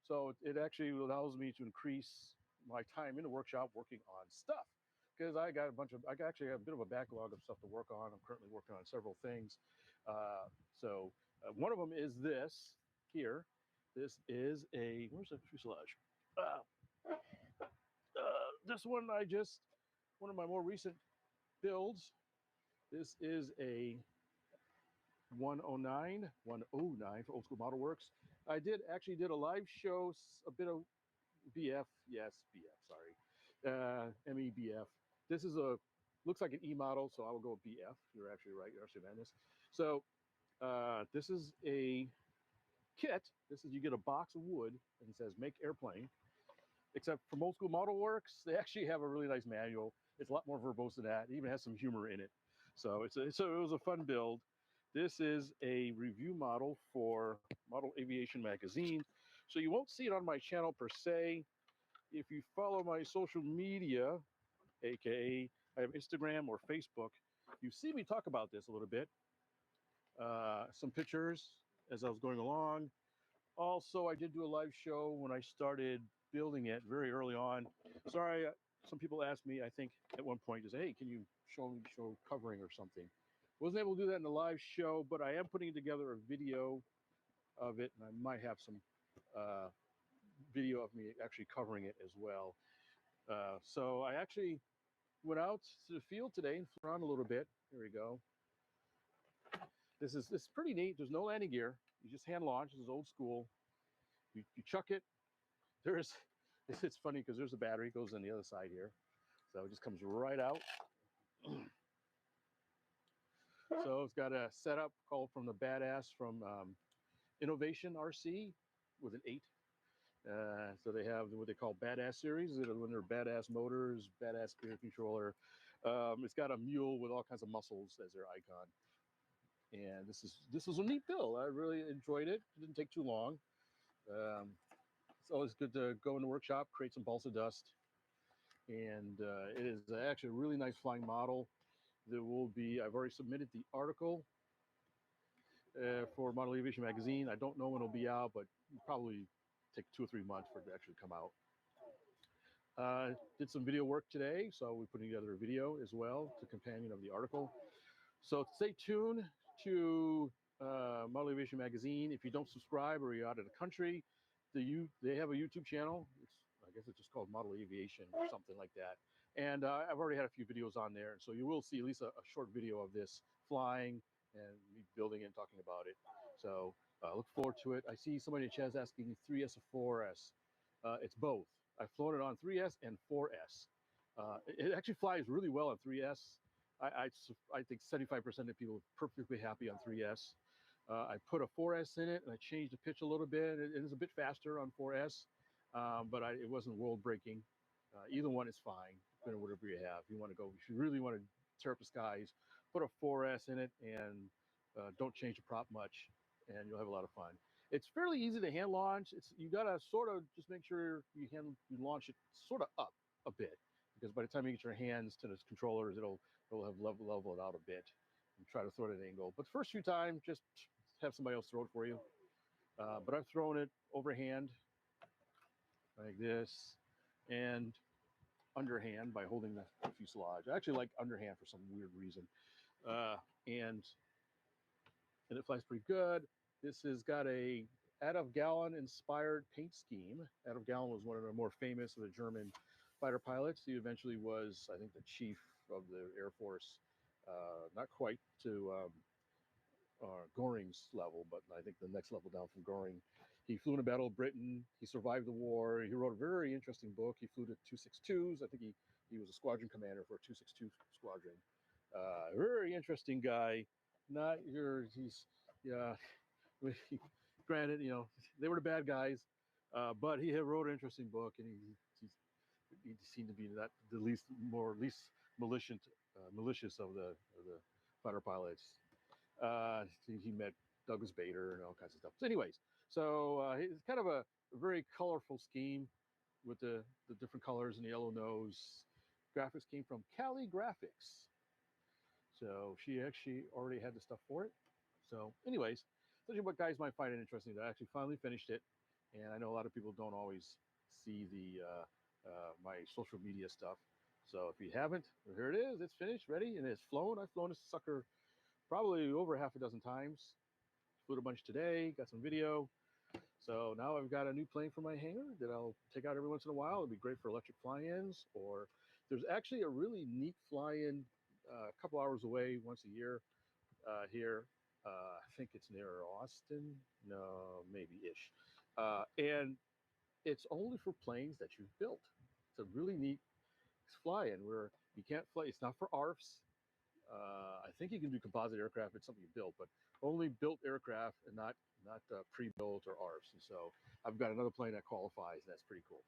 So it actually allows me to increase my time in the workshop working on stuff, because I actually have a bit of a backlog of stuff to work on. I'm currently working on several things. One of them is this here. This is where's the fuselage? This one one of my more recent builds. This is a 109 for Old School Model Works. I actually did a live show, a bit of BF, yes, BF, sorry, MEBF. This looks like an E model, so I will go with BF. You're actually right, you're actually on this. So this is a kit. You get a box of wood and it says make airplane. Except from Old School Model Works, they actually have a really nice manual. It's a lot more verbose than that. It even has some humor in it. So it was a fun build. This is a review model for Model Aviation magazine. So you won't see it on my channel per se. If you follow my social media, aka I have Instagram or Facebook, you see me talk about this a little bit. Some pictures as I was going along. Also, I did do a live show when I started building it very early on. Sorry, some people asked me, I think at one point, just, hey, can you show covering or something? Wasn't able to do that in the live show, but I am putting together a video of it, and I might have some video of me actually covering it as well. So I actually went out to the field today and flew around a little bit. Here we go. This is pretty neat. There's no landing gear. You just hand launch. This is old school. You chuck it. It's funny because there's a battery. It goes on the other side here. So it just comes right out. So it's got a setup called from the Badass from Innovation RC with an 8. So they have what they call Badass series. When they're Badass motors, Badass gear controller. It's got a mule with all kinds of muscles as their icon. And this is a neat build. I really enjoyed it. It didn't take too long. It's always good to go in the workshop, create some balsa dust. And it is actually a really nice flying model. I've already submitted the article for Model Aviation magazine. I don't know when it'll be out, but it'll probably take 2 or 3 months for it to actually come out. Did some video work today, so we're putting together a video as well to companion of the article. So stay tuned to Model Aviation magazine. If you don't subscribe or you're out of the country, they have a YouTube channel. I guess it's just called Model Aviation or something like that. And I've already had a few videos on there, so you will see at least a short video of this flying and me building it and talking about it. So look forward to it. I see somebody in the chat is asking 3S or 4S. It's both. I've flown it on 3S and 4S. It actually flies really well on 3S. I think 75% of people are perfectly happy on 3S. I put a 4S in it and I changed the pitch a little bit. It is a bit faster on 4S, but it wasn't world breaking. Either one is fine, depending on whatever you have. If you really want to tear up the skies, put a 4S in it and don't change the prop much, and you'll have a lot of fun. It's fairly easy to hand launch. You gotta sort of just make sure you launch it sort of up a bit, because by the time you get your hands to the controllers, it'll have leveled out a bit, and try to throw it at an angle. But the first few times, just have somebody else throw it for you. But I've thrown it overhand like this, and underhand by holding the fuselage. I actually like underhand for some weird reason. And it flies pretty good. This has got a Adolf Galland inspired paint scheme. Adolf Galland was one of the more famous of the German fighter pilots. He eventually was, I think, the chief of the Air Force. Not quite to Goring's level, but I think the next level down from Goring. He flew in the Battle of Britain. He survived the war. He wrote a very interesting book. He flew to 262s. I think he was a squadron commander for a 262 squadron. Very interesting guy. Granted, they were the bad guys, but he had wrote an interesting book, and he seemed to be the least malicious of the fighter pilots. He met Douglas Bader and all kinds of stuff. So anyways, it's kind of a very colorful scheme with the different colors and the yellow nose. Graphics came from Cali Graphics. So she actually already had the stuff for it. So anyways, such what guys might find it interesting. I actually finally finished it, and I know a lot of people don't always see the my social media stuff. So if you haven't, here it is. It's finished, ready, and it's flown. I've flown this sucker probably over half a dozen times. Flew a bunch today. Got some video. So now I've got a new plane for my hangar that I'll take out every once in a while. It'll be great for electric fly-ins, or there's actually a really neat fly-in a couple hours away once a year here. I think it's near Austin. No, maybe ish. And it's only for planes that you've built. It's a really neat fly-in where you can't fly. It's not for ARFs. I think you can do composite aircraft. It's something you built, but only built aircraft and not pre-built or ARFs. And so I've got another plane that qualifies. And that's pretty cool.